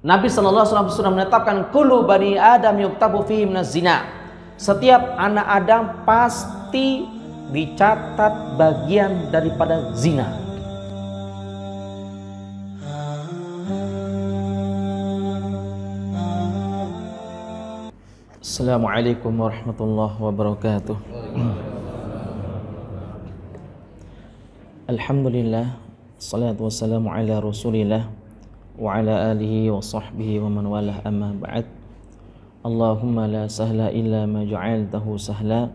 Nabi sallallahu alaihi wasallam sudah menetapkan kullu bani Adam yuktabu fihi minaz zina. Setiap anak Adam pasti dicatat bagian daripada zina. Assalamualaikum warahmatullahi wabarakatuh. Alhamdulillah, salatu wassalamu ala Rasulillah wa ala alihi wa sahbihi wa man walah, amma ba'd. Allahumma la sahla illa ma ja'altahu sahla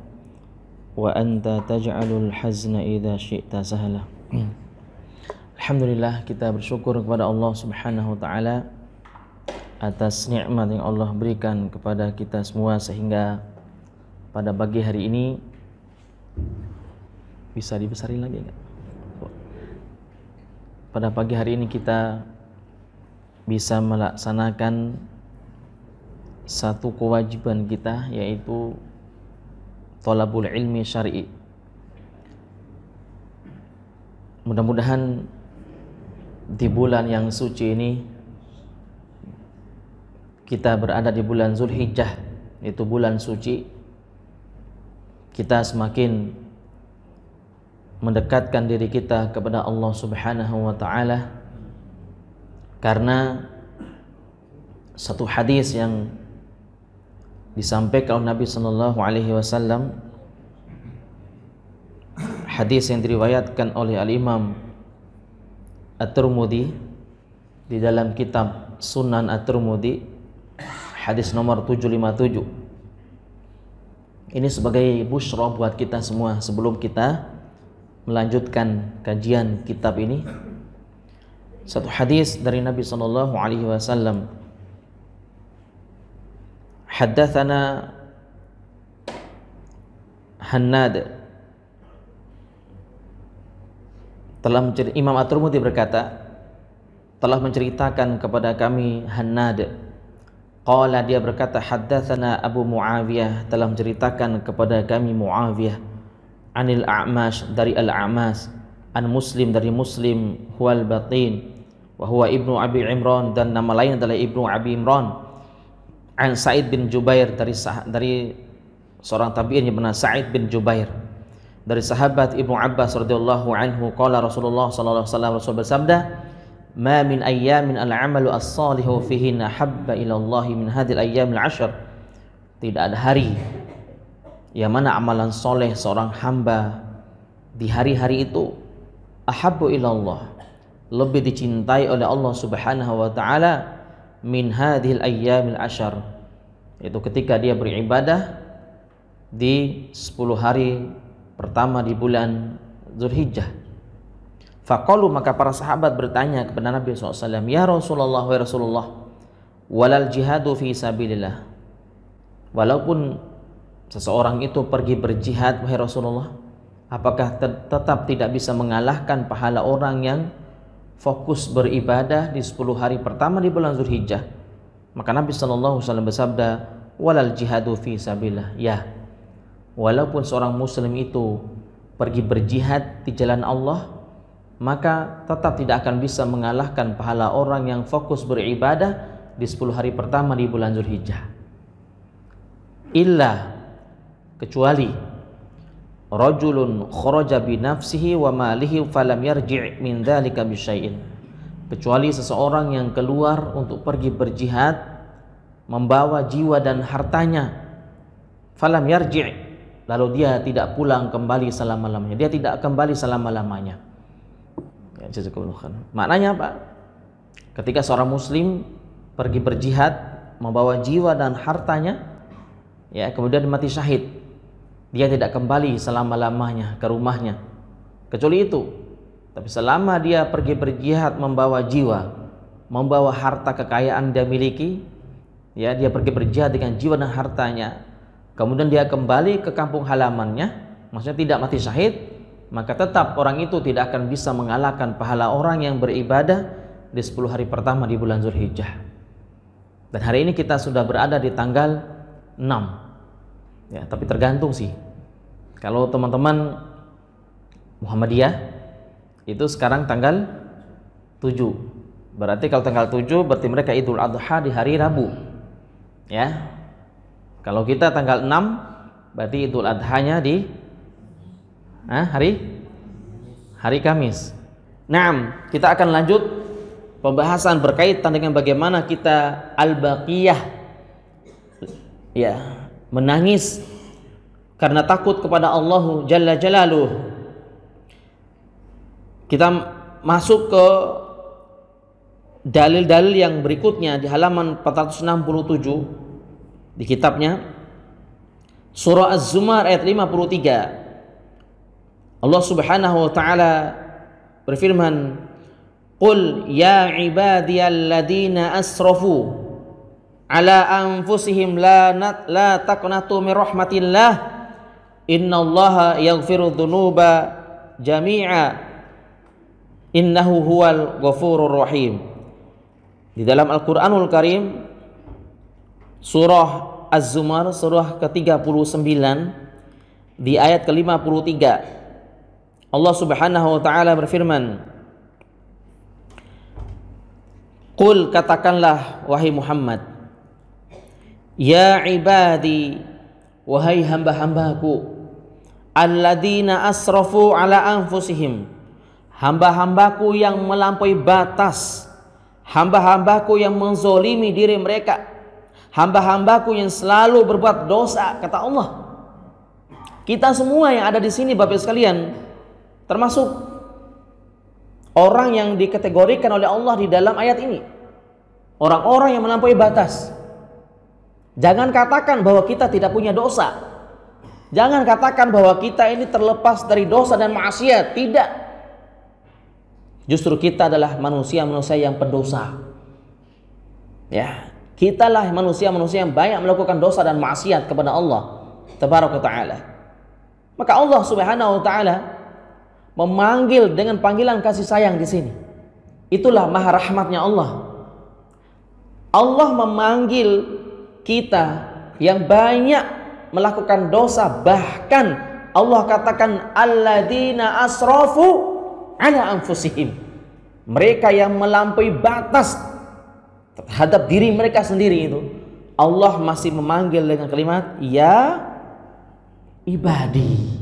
wa anta taj'alul hazna idza syi'ta sahla. Alhamdulillah, kita bersyukur kepada Allah Subhanahu wa taala atas nikmat yang Allah berikan kepada kita semua, sehingga pada pagi hari ini bisa dibesarin lagi enggak? Pada pagi hari ini kita bisa melaksanakan satu kewajiban kita, yaitu thalabul ilmi syar'i. Mudah-mudahan di bulan yang suci ini, kita berada di bulan Zulhijjah, yaitu bulan suci, kita semakin mendekatkan diri kita kepada Allah Subhanahu wa taala, karena satu hadis yang disampaikan oleh Nabi sallallahu alaihi wasallam, hadis yang diriwayatkan oleh Al-Imam At-Tirmidzi di dalam kitab Sunan At-Tirmidzi, hadis nomor 757. Ini sebagai busyra buat kita semua sebelum kita melanjutkan kajian kitab ini. Satu hadis dari Nabi sallallahu alaihi wasallam. Haddatsana Hannad, Imam At-Tirmidzi berkata, telah menceritakan kepada kami Hannad. Qala, dia berkata, haddatsana Abu Muawiyah, telah menceritakan kepada kami Muawiyah, anil A'mash, dari Al-A'mash, an Muslim, dari Muslim, huwal Batin, wa huwa ibnu Abi Imran, dan nama lain adalah ibnu Abi Imran, an Sa'id bin Jubair, dari seorang tabi'in yang bernama Sa'id bin Jubair, dari sahabat Ibnu Abbas radhiyallahu anhu, qala Rasulullah sallallahu alaihi wasallam, Rasul bersabda, ma min ayyamin al-'amalu as-salihu fihinna habba ila Allah min hadhil ayyamil 'ashr. Tidak ada hari yang mana amalan soleh seorang hamba di hari-hari itu ahabbu ila Allah, lebih dicintai oleh Allah Subhanahu wa taala, min hadhil ayyamil 'ashr, itu ketika dia beribadah di 10 hari pertama di bulan Zulhijjah. Faqalu, maka para sahabat bertanya kepada Nabi SAW, ya Rasulullah, wa Rasulullah, walal jihadu fi sabilillah, walaupun seseorang itu pergi berjihad, wahai Rasulullah, apakah tetap tidak bisa mengalahkan pahala orang yang fokus beribadah di 10 hari pertama di bulan Zulhijjah? Maka Nabi SAW bersabda, walal jihadu fi sabilillah, ya, walaupun seorang muslim itu pergi berjihad di jalan Allah, maka tetap tidak akan bisa mengalahkan pahala orang yang fokus beribadah di 10 hari pertama di bulan Zulhijjah. Illa, kecuali rajulun kharaja bi nafsihi wa malihi falam yarji' min dzalika bi syai'in, kecuali seseorang yang keluar untuk pergi berjihad membawa jiwa dan hartanya, falam yarji', lalu dia tidak pulang kembali selama-lamanya, dia tidak kembali selama-lamanya. Ya, maknanya apa? Ketika seorang muslim pergi berjihad membawa jiwa dan hartanya, ya, kemudian mati syahid, dia tidak kembali selama-lamanya ke rumahnya, kecuali itu. Tapi selama dia pergi berjihad membawa jiwa, membawa harta kekayaan dia miliki, ya, dia pergi berjihad dengan jiwa dan hartanya, kemudian dia kembali ke kampung halamannya, maksudnya tidak mati syahid, maka tetap orang itu tidak akan bisa mengalahkan pahala orang yang beribadah di 10 hari pertama di bulan Zulhijjah. Dan hari ini kita sudah berada di tanggal 6. Ya, tapi tergantung sih. Kalau teman-teman Muhammadiyah itu sekarang tanggal 7. Berarti kalau tanggal 7 berarti mereka Idul Adha di hari Rabu. Ya. Kalau kita tanggal 6 berarti Idul Adhanya di hari Kamis. Naam, kita akan lanjut pembahasan berkaitan dengan bagaimana kita al-baqiyah, ya, menangis karena takut kepada Allah Jalla Jalaluh. Kita masuk ke dalil-dalil yang berikutnya di halaman 467 di kitabnya Surah Az-Zumar ayat 53. Allah Subhanahu wa taala berfirman, "Qul ya ibadiyalladzina asrafu ala anfusihim la taqnatu min rahmatillah innallaha yaghfiru dzunuba jami'a innahu huwal ghafurur rahim." Di dalam Al-Qur'anul Karim surah Az-Zumar surah ke-39 di ayat ke-53 Allah Subhanahu wa taala berfirman, "Qul, katakanlah wahai Muhammad, ya ibadi, wahai hamba-hambaku, alladzina asrafu ala anfusihim, hamba-hambaku yang melampaui batas, hamba-hambaku yang menzolimi diri mereka, hamba-hambaku yang selalu berbuat dosa," kata Allah. Kita semua yang ada di sini Bapak sekalian termasuk orang yang dikategorikan oleh Allah di dalam ayat ini, orang-orang yang melampaui batas. Jangan katakan bahwa kita tidak punya dosa, jangan katakan bahwa kita ini terlepas dari dosa dan maksiat. Tidak, justru kita adalah manusia-manusia yang pendosa. Ya, kitalah manusia-manusia yang banyak melakukan dosa dan maksiat kepada Allah Tabaraka Ta'ala. Maka Allah Subhanahu wa taala memanggil dengan panggilan kasih sayang di sini. Itulah maha rahmatnya Allah. Allah memanggil kita yang banyak melakukan dosa, bahkan Allah katakan alladzina asrafu ala anfusihim, mereka yang melampaui batas terhadap diri mereka sendiri. Itu Allah masih memanggil dengan kalimat ya ibadi,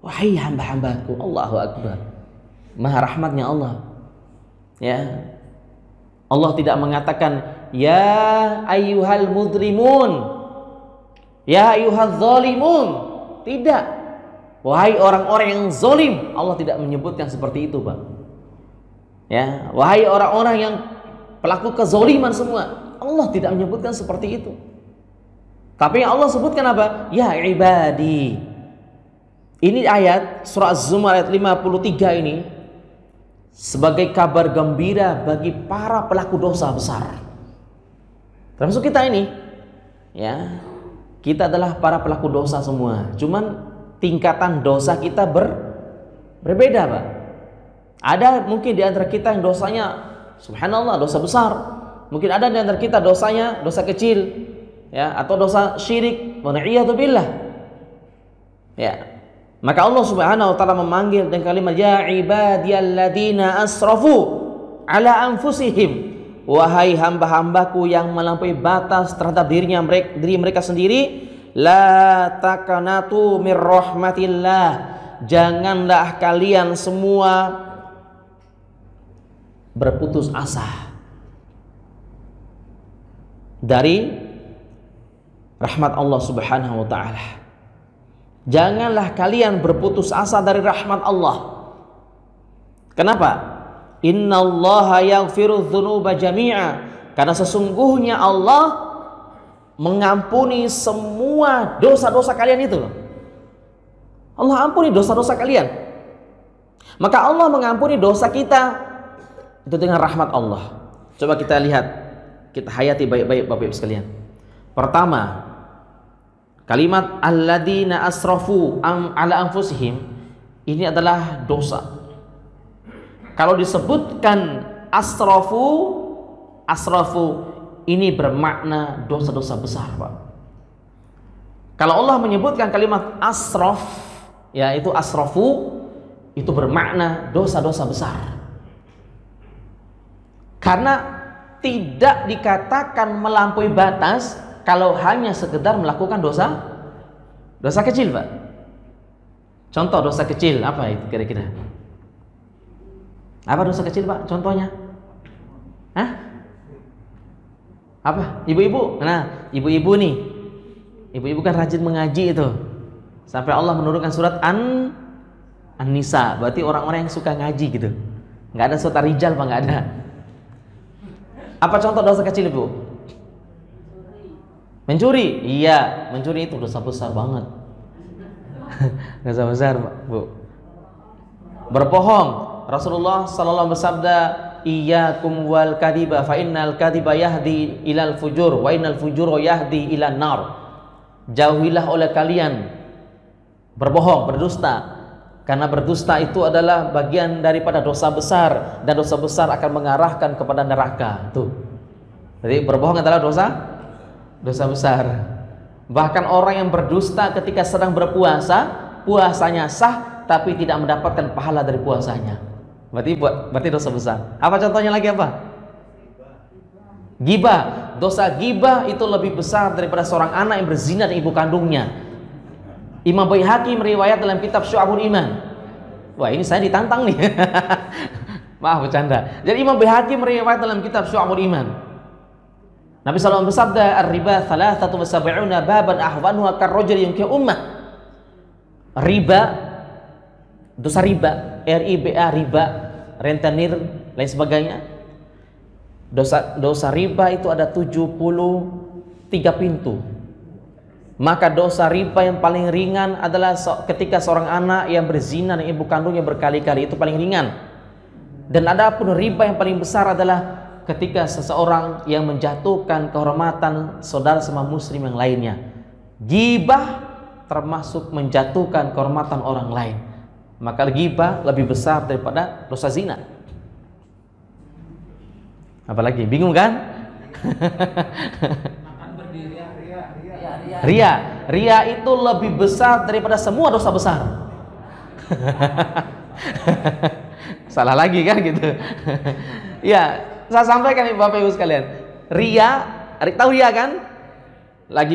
wahai hamba-hambaku. Allahu Akbar, maha rahmatnya Allah. Ya, Allah tidak mengatakan ya ayyuhal mudrimun, ya ayyuhal zalimun. Tidak, wahai orang-orang yang zalim. Allah tidak menyebutkan seperti itu, Pak. Ya, wahai orang-orang yang pelaku kezaliman semua, Allah tidak menyebutkan seperti itu. Tapi yang Allah sebutkan apa? Ya ibadi. Ini ayat surah Az-Zumar ayat 53 ini sebagai kabar gembira bagi para pelaku dosa besar. Termasuk kita ini. Ya. Kita adalah para pelaku dosa semua. Cuman tingkatan dosa kita berbeda, Pak. Ada mungkin di antara kita yang dosanya subhanallah dosa besar. Mungkin ada di antara kita dosanya dosa kecil, ya, atau dosa syirik, wa na'iyatu billah. Ya. Maka Allah Subhanahu wa taala memanggil dengan kalimat ya ibadiyalladzina asrafu ala anfusihim, wahai hamba-hambaku yang melampaui batas terhadap diri mereka sendiri, la taqnatu mir rahmatillah, janganlah kalian semua berputus asa dari rahmat Allah Subhanahu wa taala. Janganlah kalian berputus asa dari rahmat Allah. Kenapa? Innallaha yaghfiru dzunuba jami'a, karena sesungguhnya Allah mengampuni semua dosa-dosa kalian itu loh. Allah ampuni dosa-dosa kalian. Maka Allah mengampuni dosa kita itu dengan rahmat Allah. Coba kita lihat, kita hayati baik-baik Bapak Ibu sekalian. Pertama, kalimat alladzina asrafu ala anfusihim ini adalah dosa. Kalau disebutkan asrafu ini bermakna dosa-dosa besar, Pak. Kalau Allah menyebutkan kalimat asraf, yaitu asrafu, itu bermakna dosa-dosa besar. Karena tidak dikatakan melampaui batas kalau hanya sekedar melakukan dosa kecil, Pak. Contoh dosa kecil apa itu kira-kira? Apa dosa kecil, Pak? Contohnya? Hah? Apa? Ibu-ibu. Nah, ibu-ibu nih. Ibu-ibu kan rajin mengaji itu. Sampai Allah menurunkan surat An-Nisa. Berarti orang-orang yang suka ngaji gitu. Nggak ada surat Rijal, Pak, nggak ada. Apa contoh dosa kecil, Ibu? Mencuri. Iya, mencuri itu dosa besar banget. Dosa besar, Bu. Berbohong. Rasulullah sallallahu bersabda, "Iyyakum wal kadhiba fa innal kadhiba yahdi ilal fujur wa innal fujura yahdi ilan nar." Jauhilah oleh kalian berbohong, berdusta, karena berdusta itu adalah bagian daripada dosa besar, dan dosa besar akan mengarahkan kepada neraka. Tuh. Jadi berbohong adalah dosa besar. Bahkan orang yang berdusta ketika sedang berpuasa, puasanya sah tapi tidak mendapatkan pahala dari puasanya. Berarti dosa besar. Apa contohnya lagi apa? Ghibah. Dosa ghibah itu lebih besar daripada seorang anak yang berzina dengan ibu kandungnya. Imam Baihaqi meriwayat dalam kitab Syu'abul Iman. Wah, ini saya ditantang nih. Maaf bercanda. Jadi Imam Baihaqi meriwayat dalam kitab Syu'abul Iman. Nabi SAW bersabda, "Ar-riba 73 baban ahwanuha karrajuli yunkihu ummah." Riba, dosa riba, RIBA, riba, rentenir, lain sebagainya. Dosa riba itu ada 73 pintu. Maka dosa riba yang paling ringan adalah ketika seorang anak yang berzina dengan ibu kandungnya berkali-kali, itu paling ringan. Dan ada pun riba yang paling besar adalah ketika seseorang yang menjatuhkan kehormatan saudara sama muslim yang lainnya. Ghibah termasuk menjatuhkan kehormatan orang lain. Maka ghibah lebih besar daripada dosa zina. Apalagi bingung kan? Ria itu lebih besar daripada semua dosa besar. Salah lagi kan gitu. Ya, saya sampaikan Bapak Ibu sekalian. Ria, tahu ria kan?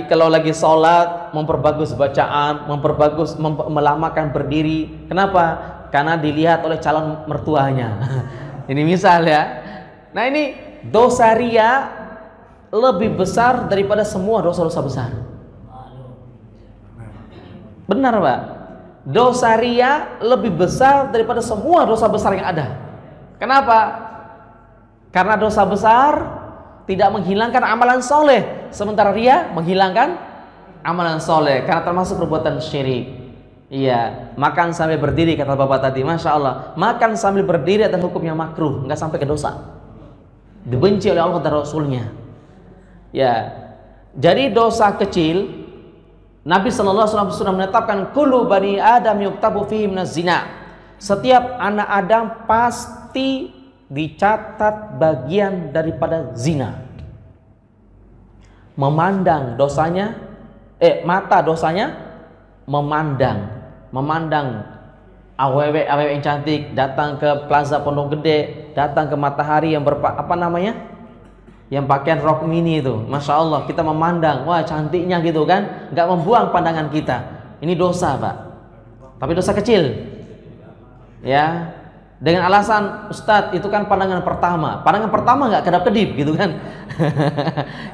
Kalau lagi sholat, memperbagus bacaan, melamakan berdiri. Kenapa? Karena dilihat oleh calon mertuanya. Ini misal ya. Nah, ini dosa ria lebih besar daripada semua dosa-dosa besar. Benar, Pak? Dosa ria lebih besar daripada semua dosa besar yang ada. Kenapa? Karena dosa besar tidak menghilangkan amalan soleh, sementara ria menghilangkan amalan soleh, karena termasuk perbuatan syirik. Iya, makan sambil berdiri kata Bapak tadi, Masya Allah. Makan sambil berdiri adalah hukumnya makruh, nggak sampai ke dosa. Dibenci oleh Allah dan Rasulnya. Ya, jadi dosa kecil, Nabi Sallallahu Alaihi Wasallam sudah menetapkan kullu bani Adam yuktabu fihi minaz zina. Setiap anak Adam pasti dicatat bagian daripada zina. Memandang dosanya, mata dosanya memandang aww yang cantik datang ke Plaza Pondok Gede, datang ke Matahari yang yang pakaian rok mini itu, Masya Allah, kita memandang, wah cantiknya gitu kan, nggak membuang pandangan kita. Ini dosa, Pak, tapi dosa kecil ya. Dengan alasan, Ustadz, itu kan pandangan pertama nggak kedap-kedip gitu kan.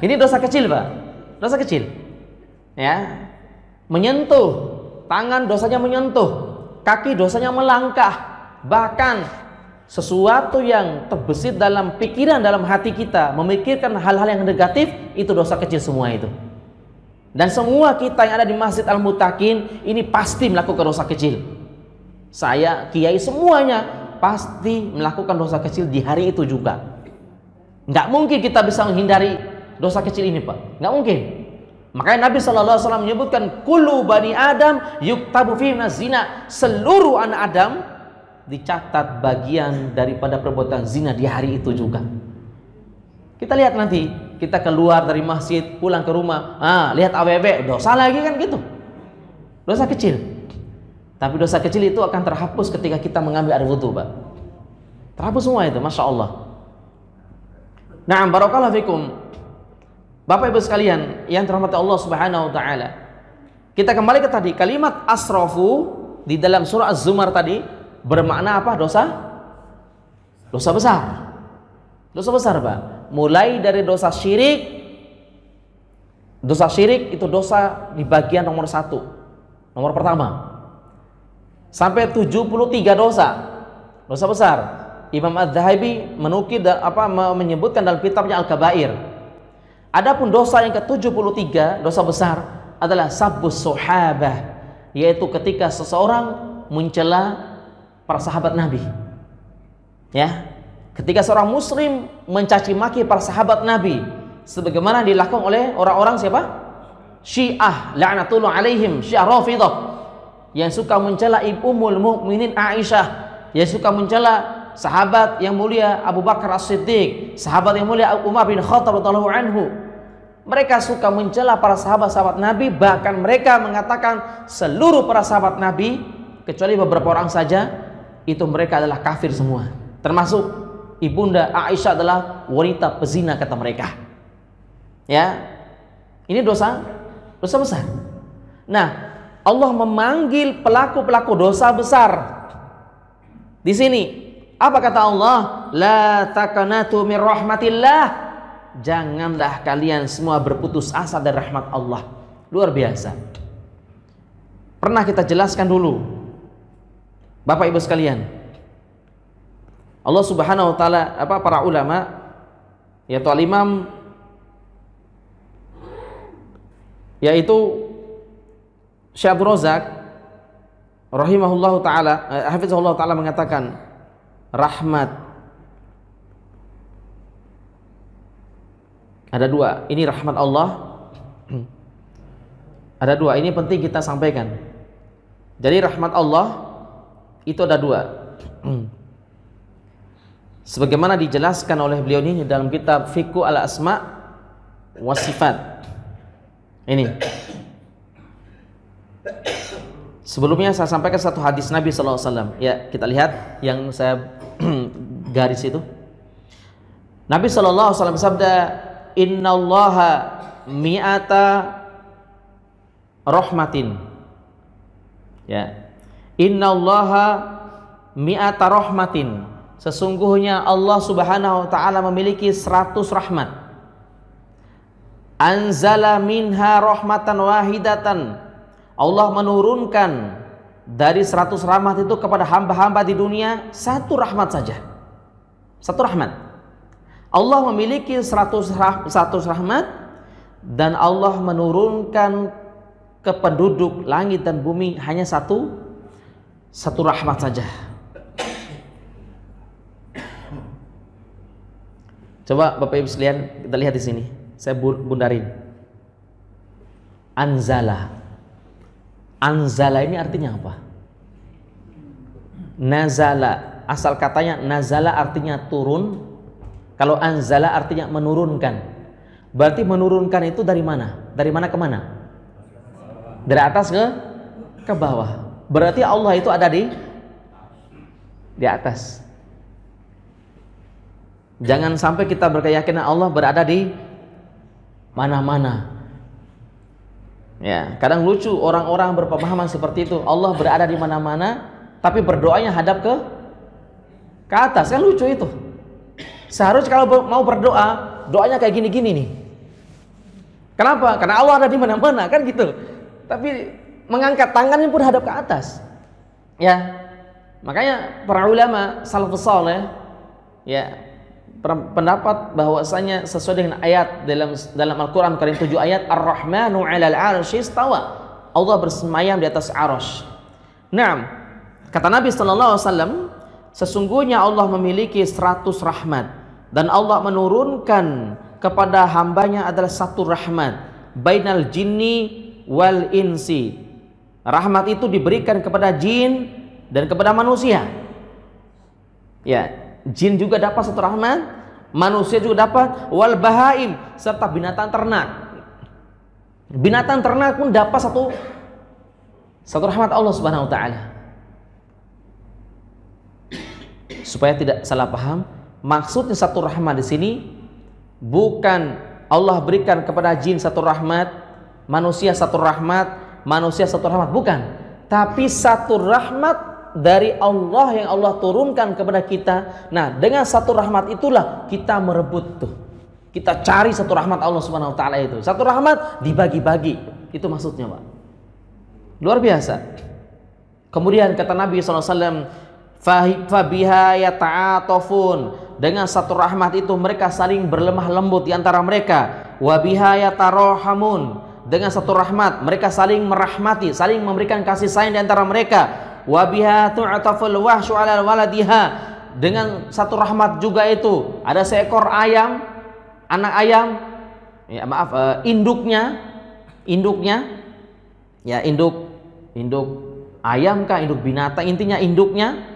Ini dosa kecil, Pak, dosa kecil ya. Menyentuh tangan, dosanya menyentuh kaki, dosanya melangkah. Bahkan sesuatu yang terbesit dalam pikiran, dalam hati kita, memikirkan hal-hal yang negatif, itu dosa kecil semua itu. Dan semua kita yang ada di Masjid Al-Muttaqin ini pasti melakukan dosa kecil. Saya, kiai, semuanya pasti melakukan dosa kecil di hari itu juga. Nggak mungkin kita bisa menghindari dosa kecil ini, Pak. Nggak mungkin. Makanya Nabi Sallallahu Alaihi Wasallam menyebutkan kullu bani Adam yuktabu fihi minaz zina. Seluruh anak Adam dicatat bagian daripada perbuatan zina di hari itu juga. Kita lihat nanti, kita keluar dari masjid, pulang ke rumah, lihat AWB, dosa lagi kan gitu. Dosa kecil. Tapi dosa kecil itu akan terhapus ketika kita mengambil air wudhu, Pak. Terhapus semua itu, Masya Allah. Na'am, barakallahu fikum. Bapak Ibu sekalian yang dirahmati Allah Subhanahu wa taala. Kita kembali ke tadi, kalimat asrafu di dalam surah Az-Zumar tadi bermakna apa? Dosa? Dosa besar. Dosa besar, Pak. Mulai dari dosa syirik. Dosa syirik itu dosa di bagian nomor 1. Nomor pertama. Sampai 73 dosa. Dosa besar. Imam Az-Zahabi menukil menyebutkan dalam kitabnya Al-Kabair. Adapun dosa yang ke-73, dosa besar adalah sabbus sahabah, yaitu ketika seseorang mencela para sahabat Nabi. Ya. Ketika seorang muslim mencaci maki para sahabat Nabi, sebagaimana dilakukan oleh orang-orang siapa? Syiah, la'natullah alaihim, Syiah Rafidah, yang suka mencela Ummul Mukminin Aisyah, yang suka mencela sahabat yang mulia Abu Bakar As-Siddiq, sahabat yang mulia Umar bin Khattab radhiyallahu anhu. Mereka suka mencela para sahabat-sahabat Nabi, bahkan mereka mengatakan seluruh para sahabat Nabi kecuali beberapa orang saja itu mereka adalah kafir semua. Termasuk ibunda Aisyah adalah wanita pezina kata mereka. Ya. Ini dosa besar. Nah, Allah memanggil pelaku-pelaku dosa besar. Di sini apa kata Allah? La taqnatu min rahmatillah. Janganlah kalian semua berputus asa dari rahmat Allah. Luar biasa. Pernah kita jelaskan dulu, Bapak Ibu sekalian. Allah Subhanahu wa taala, para ulama, yaitu al-Imam, yaitu Syekh Abdul Razak rahimahullahu taala, hafizahullah taala mengatakan, rahmat ada dua. Ini rahmat Allah. Ada dua. Ini penting kita sampaikan. Jadi rahmat Allah itu ada dua. Sebagaimana dijelaskan oleh beliau ini dalam kitab Fiqh al-Asma wa Sifat. Ini. Sebelumnya saya sampaikan satu hadis Nabi sallallahu alaihi wasallam. Ya, kita lihat yang saya garis itu. Nabi sallallahu alaihi wasallam bersabda, innallaha mi'ata rahmatin. Ya. Innallaha mi'ata rahmatin. Sesungguhnya Allah Subhanahu wa taala memiliki 100 rahmat. Anzala minha rahmatan wahidatan. Allah menurunkan dari 100 rahmat itu kepada hamba-hamba di dunia 1 rahmat saja. 1 rahmat. Allah memiliki 100 rahmat, dan Allah menurunkan ke penduduk langit dan bumi hanya satu rahmat saja. Coba Bapak Ibu sekalian kita lihat di sini. Saya bundarin. Anzala. Anzala ini artinya apa? Nazala. Asal katanya nazala artinya turun. Kalau anzala artinya menurunkan. Berarti menurunkan itu dari mana? Dari mana ke mana? Dari atas ke bawah. Berarti Allah itu ada di atas. Jangan sampai kita berkeyakinan Allah berada di mana-mana. Ya, kadang lucu orang-orang berpemahaman seperti itu. Allah berada di mana-mana, tapi berdoanya hadap ke atas. Kan lucu itu. Seharusnya kalau mau berdoa, doanya kayak gini-gini nih. Kenapa? Karena Allah ada di mana-mana, kan gitu. Tapi mengangkat tangannya pun hadap ke atas. Ya. Makanya para ulama salafus saleh ya pendapat bahwasanya sesuai dengan ayat dalam Al-Qur'an Karim 7 ayat, Ar-Rahmanu 'alal 'arsy istawa. Allah bersemayam di atas arsy. Naam. Kata Nabi sallallahu alaihi wasallam, sesungguhnya Allah memiliki 100 rahmat, dan Allah menurunkan kepada hambanya adalah 1 rahmat, bainal jinni wal insi. Rahmat itu diberikan kepada jin dan kepada manusia. Ya, jin juga dapat 1 rahmat, manusia juga dapat, wal bahaim, serta binatang ternak. Binatang ternak pun dapat satu rahmat Allah Subhanahu wa taala. Supaya tidak salah paham, maksudnya 1 rahmat di sini Bukan Allah berikan kepada jin satu rahmat, manusia satu rahmat, manusia satu rahmat, bukan. Tapi satu rahmat dari Allah yang Allah turunkan kepada kita. Nah, dengan satu rahmat itulah kita merebut tuh. Kita cari satu rahmat Allah Subhanahu wa taala itu. Satu rahmat dibagi-bagi. Itu maksudnya, Pak. Luar biasa. Kemudian kata Nabi SAW, fabiha yata'atafun, dengan satu rahmat itu mereka saling berlemah lembut di antara mereka. Wabiha yatarohamun, dengan satu rahmat mereka saling merahmati, saling memberikan kasih sayang di antara mereka. Wabiha tu'ataful wahsyu 'ala waladiha, dengan satu rahmat juga itu ada seekor ayam, anak ayam, ya maaf, induknya ya induk ayam kah, induk binatang, intinya induknya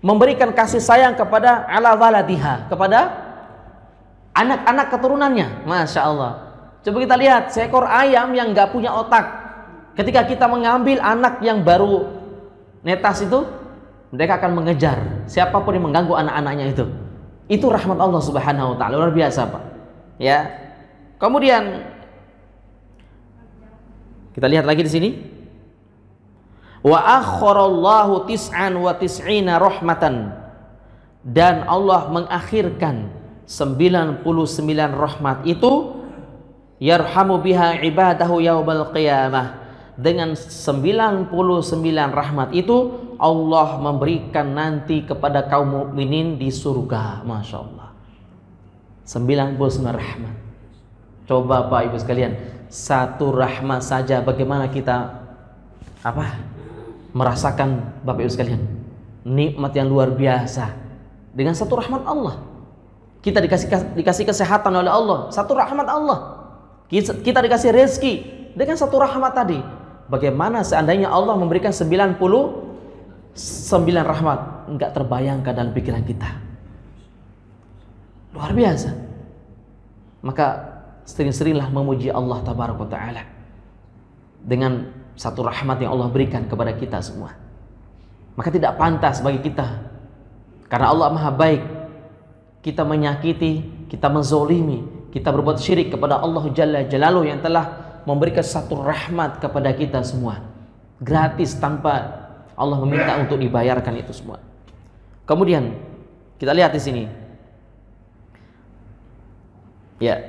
memberikan kasih sayang kepada ala waladiha, kepada anak-anak keturunannya. Masya Allah. Coba kita lihat seekor ayam yang nggak punya otak. Ketika kita mengambil anak yang baru netas itu, mereka akan mengejar siapapun yang mengganggu anak-anaknya itu. Itu rahmat Allah Subhanahu wa taala, luar biasa, Pak. Ya. Kemudian kita lihat lagi di sini. Wa akharallahu tis'an wa tis'ina rahmatan, dan Allah mengakhirkan 99 rahmat itu, yarhamu biha ibadahu yaumal qiyamah. Dengan 99 rahmat itu Allah memberikan nanti kepada kaum mukminin di surga. Masya Allah, 99 rahmat. Coba Pak Ibu sekalian, satu rahmat saja bagaimana kita merasakan, Bapak Ibu sekalian, nikmat yang luar biasa. Dengan satu rahmat Allah kita dikasih kesehatan oleh Allah, satu rahmat Allah. Kita dikasih rezeki dengan satu rahmat tadi. Bagaimana seandainya Allah memberikan 99 rahmat? Enggak terbayangkan dalam pikiran kita. Luar biasa. Maka sering-seringlah memuji Allah Tabaraka Ta'ala dengan satu rahmat yang Allah berikan kepada kita semua. Maka tidak pantas bagi kita, karena Allah Maha baik, kita menyakiti, kita menzolimi, kita berbuat syirik kepada Allah Jalla Jalaluhu yang telah memberikan satu rahmat kepada kita semua gratis tanpa Allah meminta untuk dibayarkan itu semua. Kemudian kita lihat di sini, ya,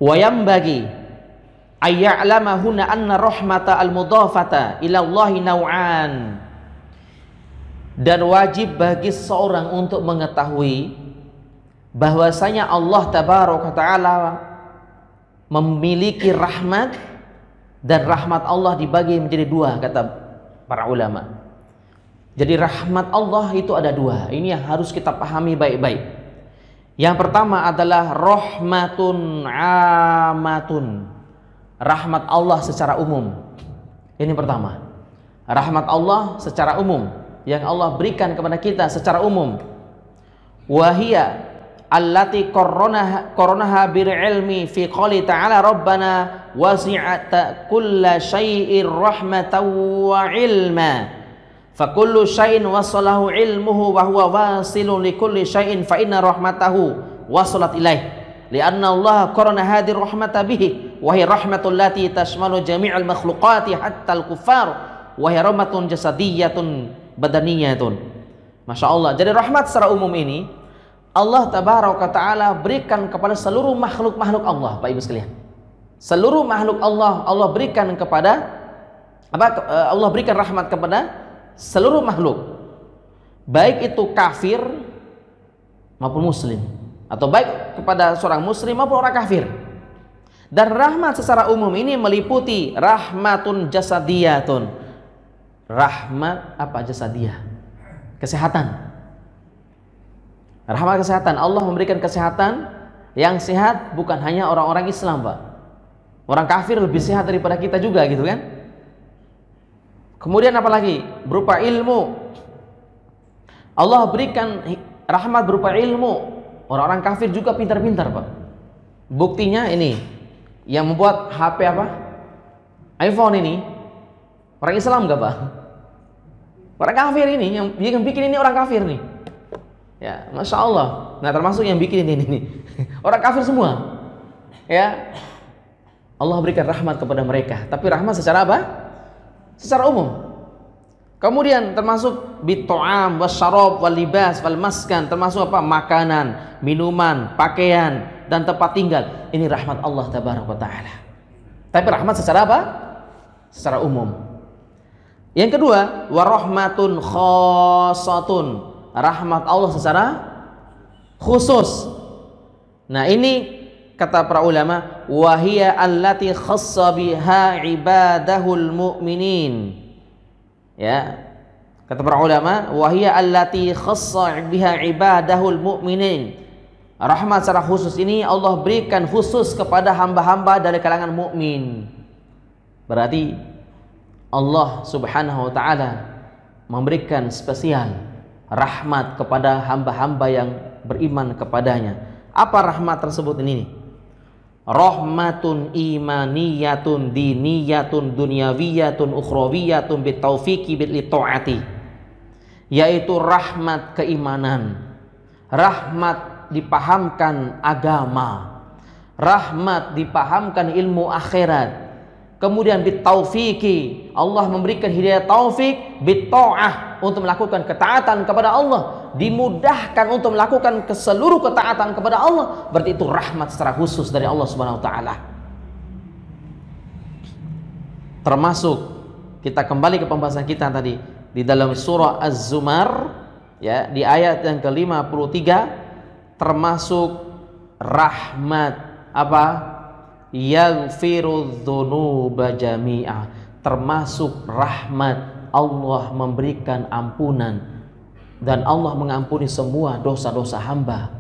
wa yambagi ayya'lama huna anna rahmata al-mudhafata ila Allahi naw'an, dan wajib bagi seorang untuk mengetahui bahwasanya Allah Tabaraka Ta'ala memiliki rahmat, dan rahmat Allah dibagi menjadi dua, kata para ulama. Jadi rahmat Allah itu ada dua. Ini yang harus kita pahami baik-baik. Yang pertama adalah rahmatun amatun, rahmat Allah secara umum. Ini pertama, rahmat Allah secara umum yang Allah berikan kepada kita secara umum. Wahia allati qoronaha bil ilmi fi qouli ta'ala rabbana wasi'ata kulla syai'ir rahmatan wa ilma fa kullu syai'in wasalahu ilmuhu wa huwa wasilun li kulli syai'in fa inna rahmatahu wasalat ilaih lianna Allah qarana hadhihi rahmata bihi wa hiya rahmatul lati tashmalu jami'al makhluqati hatta al-kuffar wa hiya rahmatun jasadiyatun badaniyatun. Masya Allah. Jadi rahmat secara umum ini Allah Tabaraka Ta'ala berikan kepada seluruh makhluk-makhluk Allah, Pak Ibu sekalian. Seluruh makhluk Allah, Allah berikan kepada Allah berikan rahmat kepada seluruh makhluk, baik itu kafir maupun muslim, atau baik kepada seorang muslim maupun orang kafir. Dan rahmat secara umum ini meliputi rahmatun jasadiyatun. Rahmat apa jasadiyah? Kesehatan. Rahmat kesehatan. Allah memberikan kesehatan. Yang sehat bukan hanya orang-orang Islam, Pak. Orang kafir lebih sehat daripada kita juga, gitu kan? Kemudian apalagi? Berupa ilmu. Allah berikan rahmat berupa ilmu. Orang-orang kafir juga pintar-pintar, Pak. Buktinya ini, yang membuat HP apa? iPhone ini orang Islam enggak, Pak? Orang kafir ini, yang bikin ini orang kafir nih. Ya, masya Allah. Nah, termasuk yang bikin ini orang kafir semua. Ya, Allah berikan rahmat kepada mereka. Tapi rahmat secara apa? Secara umum. Kemudian termasuk bit'am wasyarab wal libas wal maskan, termasuk apa? Makanan, minuman, pakaian dan tempat tinggal. Ini rahmat Allah tabaraka wa taala. Tapi rahmat secara apa? Secara umum. Yang kedua, warahmatun khassatun, rahmat Allah secara khusus. Nah, ini kata para ulama, wahiya allati khassa biha ibadahul mu'minin. Ya, kata para ulama, wahiya allati khassa biha ibadahul mu'minin. Rahmat secara khusus ini Allah berikan khusus kepada hamba-hamba dari kalangan mukmin. Berarti Allah subhanahu wa ta'ala memberikan spesial rahmat kepada hamba-hamba yang beriman kepadanya. Apa rahmat tersebut ini? Rahmatun imaniyatun diniyatun dunyawiyatun ukhrawiyatun bitaufiqi bita'ati, yaitu rahmat keimanan, rahmat dipahamkan agama, rahmat dipahamkan ilmu akhirat. Kemudian bitaufiqi, Allah memberikan hidayah taufik, bitta'ah, untuk melakukan ketaatan kepada Allah, dimudahkan untuk melakukan seluruh ketaatan kepada Allah. Berarti itu rahmat secara khusus dari Allah Subhanahu wa taala. Termasuk kita kembali ke pembahasan kita tadi di dalam surah Az-Zumar, ya, di ayat yang ke-53, termasuk rahmat apa? Yaghfiru dzunuba jami'ah, termasuk rahmat Allah memberikan ampunan dan Allah mengampuni semua dosa-dosa hamba,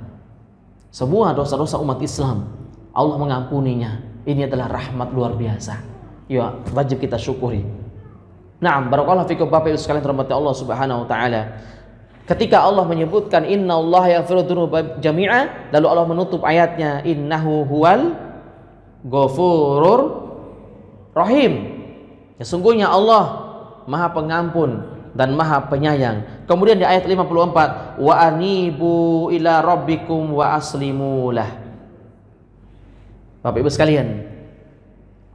semua dosa-dosa umat Islam Allah mengampuninya. Ini adalah rahmat luar biasa, ya, wajib kita syukuri. Naam, barakallahu fikum Bapak Ibu sekalian rahmati Allah Subhanahu wa taala. Ketika Allah menyebutkan innallaha yaghfiru dzunuba jami'a, lalu Allah menutup ayatnya innahu huwal Ghafurur Rahim. Sesungguhnya Allah Maha Pengampun dan Maha Penyayang. Kemudian di ayat 54, wa anibu ila rabbikum wa aslimulah. Bapak Ibu sekalian,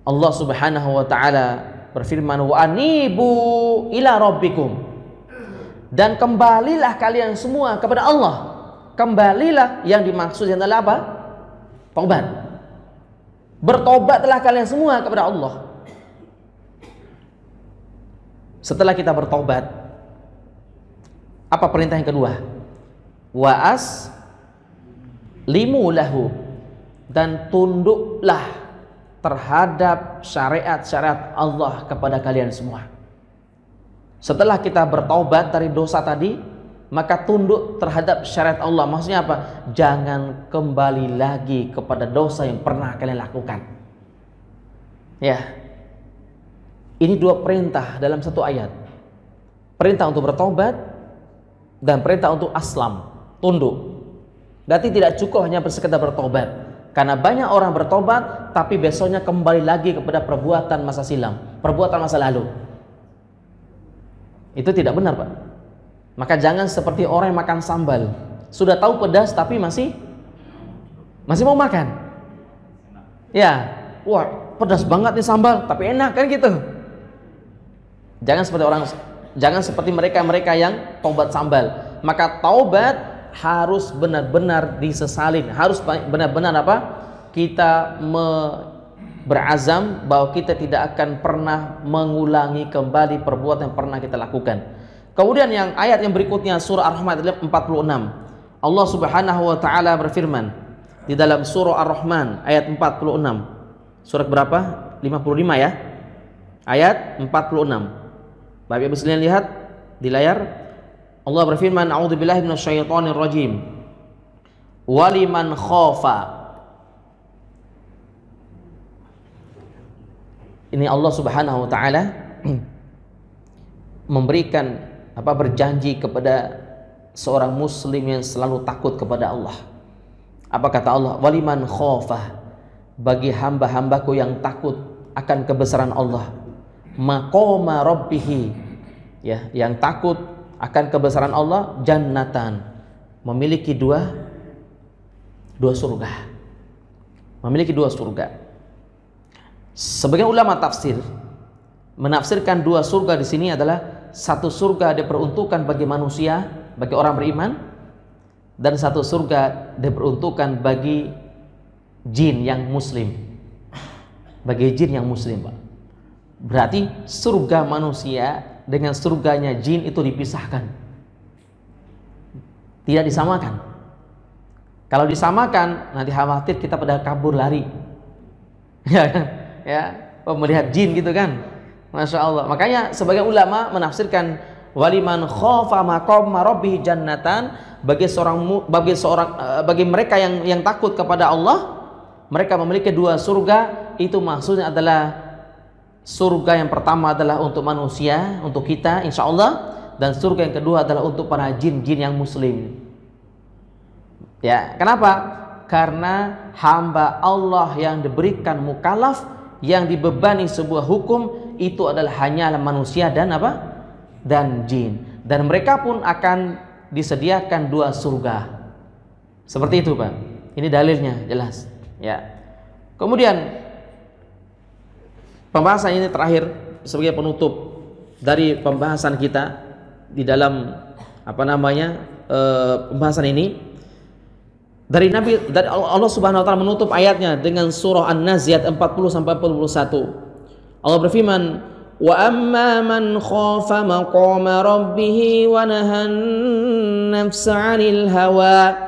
Allah Subhanahu wa taala berfirman, wa anibu ila rabbikum, dan kembalilah kalian semua kepada Allah. Kembalilah yang dimaksud adalah apa? Taubat. Bertobatlah kalian semua kepada Allah. Setelah kita bertobat, apa perintah yang kedua? Wa aslimu lahu, dan tunduklah terhadap syariat-syariat Allah kepada kalian semua. Setelah kita bertobat dari dosa tadi, maka tunduk terhadap syariat Allah. Maksudnya apa? Jangan kembali lagi kepada dosa yang pernah kalian lakukan. Ya, ini dua perintah dalam satu ayat. Perintah untuk bertobat dan perintah untuk aslam, tunduk. Berarti tidak cukup hanya sekedar bertobat, karena banyak orang bertobat tapi besoknya kembali lagi kepada perbuatan masa silam, perbuatan masa lalu. Itu tidak benar, Pak. Maka jangan seperti orang yang makan sambal, sudah tahu pedas tapi masih mau makan. Ya, wah pedas banget nih sambal, tapi enak kan gitu. Jangan seperti mereka yang taubat sambal. Maka taubat harus benar-benar disesalin, harus benar-benar apa? Kita berazam bahwa kita tidak akan pernah mengulangi kembali perbuatan yang pernah kita lakukan. Kemudian yang ayat yang berikutnya surah Ar-Rahman 46. Allah Subhanahu wa taala berfirman di dalam surah Ar-Rahman ayat 46. Surat berapa? 55 ya. Ayat 46. Bapak Ibu sekalian lihat di layar. Allah berfirman, a'udzubillahi minasyaitonir rajim. Waliman khafa. Ini Allah Subhanahu wa taala memberikan berjanji kepada seorang muslim yang selalu takut kepada Allah. Apa kata Allah? Waliman khafah, bagi hamba-hambaku yang takut akan kebesaran Allah, maqama rabbih, ya, yang takut akan kebesaran Allah, jannatan, memiliki dua surga. Memiliki dua surga. Sebagian ulama tafsir menafsirkan dua surga di sini adalah satu surga diperuntukkan bagi manusia, bagi orang beriman, dan satu surga diperuntukkan bagi jin yang muslim. Bagi jin yang muslim, Pak. Berarti surga manusia dengan surganya jin itu dipisahkan. Tidak disamakan. Kalau disamakan, nanti khawatir kita pada kabur lari. Ya kan? Ya, melihat jin gitu kan. Masya Allah. Makanya sebagian ulama menafsirkan waliman khofa maqama rabbih jannatan, bagi mereka yang takut kepada Allah, mereka memiliki dua surga. Itu maksudnya adalah surga yang pertama adalah untuk manusia, untuk kita insya Allah, dan surga yang kedua adalah untuk para jin-jin yang muslim. Ya, kenapa? Karena hamba Allah yang diberikan mukallaf, yang dibebani sebuah hukum, itu adalah hanyalah manusia dan apa? Dan jin. Dan mereka pun akan disediakan dua surga. Seperti itu, Pak. Ini dalilnya jelas. Ya. Kemudian pembahasan ini terakhir sebagai penutup dari pembahasan kita di dalam pembahasan ini. Dari Allah Subhanahu wa taala menutup ayatnya dengan surah An-Nazi'at 40 sampai 41. Allah berfirman, "Wa amma man khafa maqama rabbih wa nahan nafsa 'anil hawa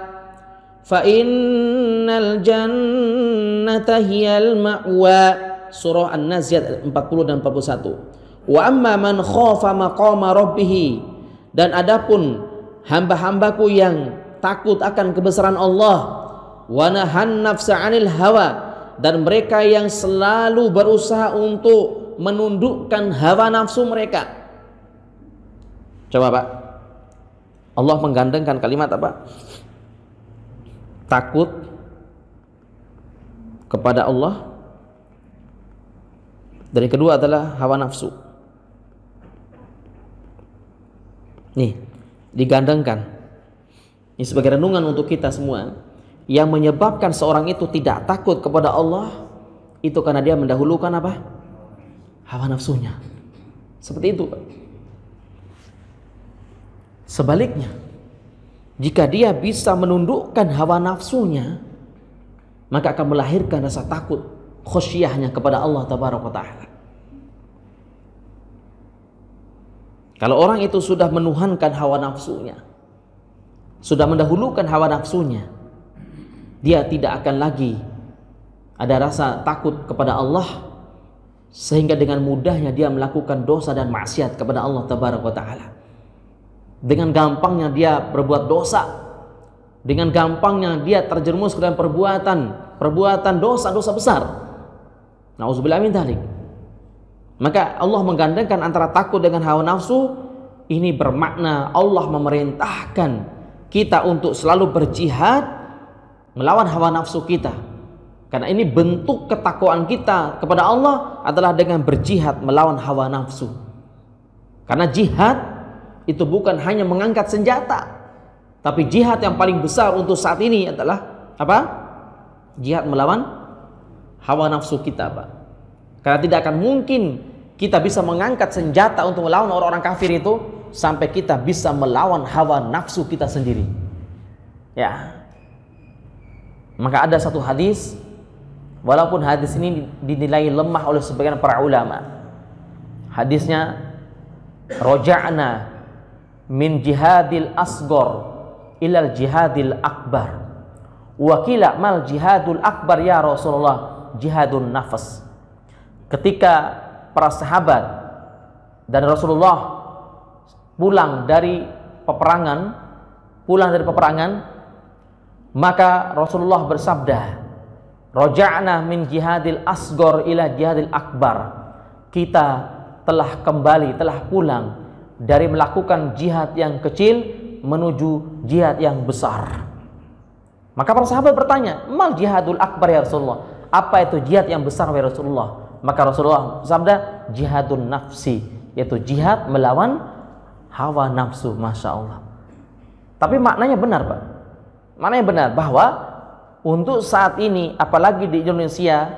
fa innal jannata hiyal ma'wa." Surah An-Nazi'at 40 dan 41. Wa amma man khafa maqama rabbih, dan adapun hamba-hambaku yang takut akan kebesaran Allah, wa nahan nafsa 'anil hawa, dan mereka yang selalu berusaha untuk menundukkan hawa nafsu mereka. Coba, Pak. Allah menggandengkan kalimat apa? Takut kepada Allah, dan yang kedua adalah hawa nafsu. Nih, digandengkan. Ini sebagai renungan untuk kita semua. Yang menyebabkan seorang itu tidak takut kepada Allah, itu karena dia mendahulukan apa? Hawa nafsunya. Seperti itu, Pak. Sebaliknya, jika dia bisa menundukkan hawa nafsunya, maka akan melahirkan rasa takut, khusyahnya kepada Allah Tabaraka wa Ta'ala. Kalau orang itu sudah menuhankan hawa nafsunya, sudah mendahulukan hawa nafsunya, dia tidak akan lagi ada rasa takut kepada Allah, sehingga dengan mudahnya dia melakukan dosa dan maksiat kepada Allah Tabaraka wa Ta'ala. Dengan gampangnya dia berbuat dosa, dengan gampangnya dia terjerumus ke dalam perbuatan dosa-dosa besar. Nauzubillah min dzalik. Maka Allah menggandengkan antara takut dengan hawa nafsu. Ini bermakna Allah memerintahkan kita untuk selalu berjihad melawan hawa nafsu kita. Karena ini bentuk ketakwaan kita kepada Allah adalah dengan berjihad melawan hawa nafsu. Karena jihad itu bukan hanya mengangkat senjata, tapi jihad yang paling besar untuk saat ini adalah apa? Jihad melawan hawa nafsu kita, Pak. Karena tidak akan mungkin kita bisa mengangkat senjata untuk melawan orang-orang kafir itu sampai kita bisa melawan hawa nafsu kita sendiri. Ya. Maka ada satu hadis, walaupun hadis ini dinilai lemah oleh sebagian para ulama. Hadisnya, roja'na min jihadil asgor ilal jihadil akbar. Wakila mal jihadul akbar ya Rasulullah, jihadun nafas. Ketika para sahabat dan Rasulullah pulang dari peperangan, maka Rasulullah bersabda, roja'na min jihadil asgor ila jihadil akbar. Kita telah pulang dari melakukan jihad yang kecil menuju jihad yang besar. Maka para sahabat bertanya, mal jihadul akbar ya Rasulullah, apa itu jihad yang besar ya Rasulullah? Maka Rasulullah bersabda, jihadun nafsi, yaitu jihad melawan hawa nafsu. Masya Allah. Tapi maknanya benar, Pak. Mana yang benar? Bahwa untuk saat ini, apalagi di Indonesia,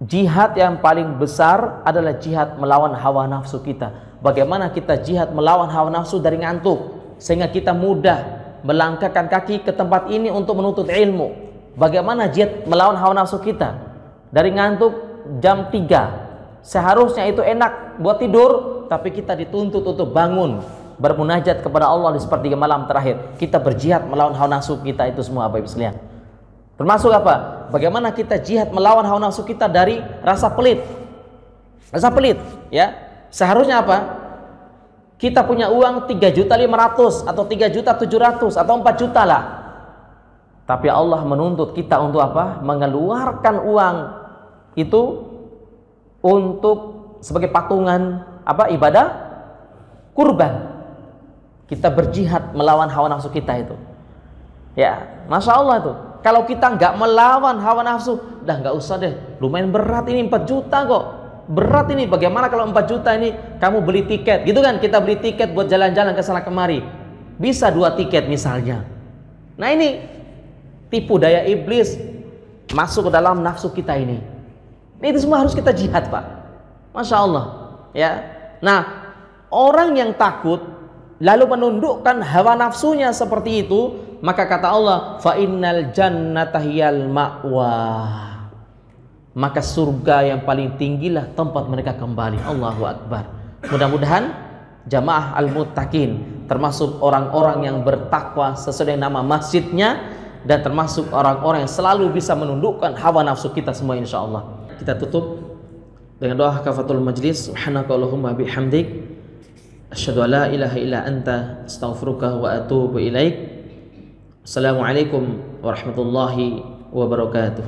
jihad yang paling besar adalah jihad melawan hawa nafsu kita. Bagaimana kita jihad melawan hawa nafsu dari ngantuk, sehingga kita mudah melangkahkan kaki ke tempat ini untuk menuntut ilmu. Bagaimana jihad melawan hawa nafsu kita dari ngantuk jam 3, seharusnya itu enak buat tidur, tapi kita dituntut untuk bangun bermunajat kepada Allah di sepertiga malam terakhir. Kita berjihad melawan hawa nafsu kita itu semua, Bapak Ibu sekalian. Termasuk apa? Bagaimana kita jihad melawan hawa nafsu kita dari rasa pelit. Rasa pelit, ya. Seharusnya apa? Kita punya uang 3.500.000 atau 3.700.000 atau 4 juta lah. Tapi Allah menuntut kita untuk apa? Mengeluarkan uang itu untuk sebagai patungan apa? Ibadah kurban. Kita berjihad melawan hawa nafsu kita itu. Ya, Masya Allah itu. Kalau kita nggak melawan hawa nafsu, dah nggak usah deh. Lumayan berat ini, 4 juta kok. Berat ini. Bagaimana kalau 4 juta ini kamu beli tiket, gitu kan? Kita beli tiket buat jalan-jalan ke sana kemari. Bisa 2 tiket misalnya. Nah ini tipu daya iblis masuk ke dalam nafsu kita ini. Ini itu semua harus kita jihad, Pak. Masya Allah. Ya. Nah, orang yang takut lalu menundukkan hawa nafsunya seperti itu, maka kata Allah, fa innal jannata hiyal ma'wa. Maka surga yang paling tinggilah tempat mereka kembali. Allahu Akbar. Mudah-mudahan jamaah al-muttaqin termasuk orang-orang yang bertakwa sesuai dengan nama masjidnya, dan termasuk orang-orang yang selalu bisa menundukkan hawa nafsu kita semua insyaallah. Kita tutup dengan doa kafatul majlis. Subhanakallahumma bihamdik, asyhadu an la ilaha illa anta, astaghfiruka wa atubu ilaik. Assalamualaikum warahmatullahi wabarakatuh.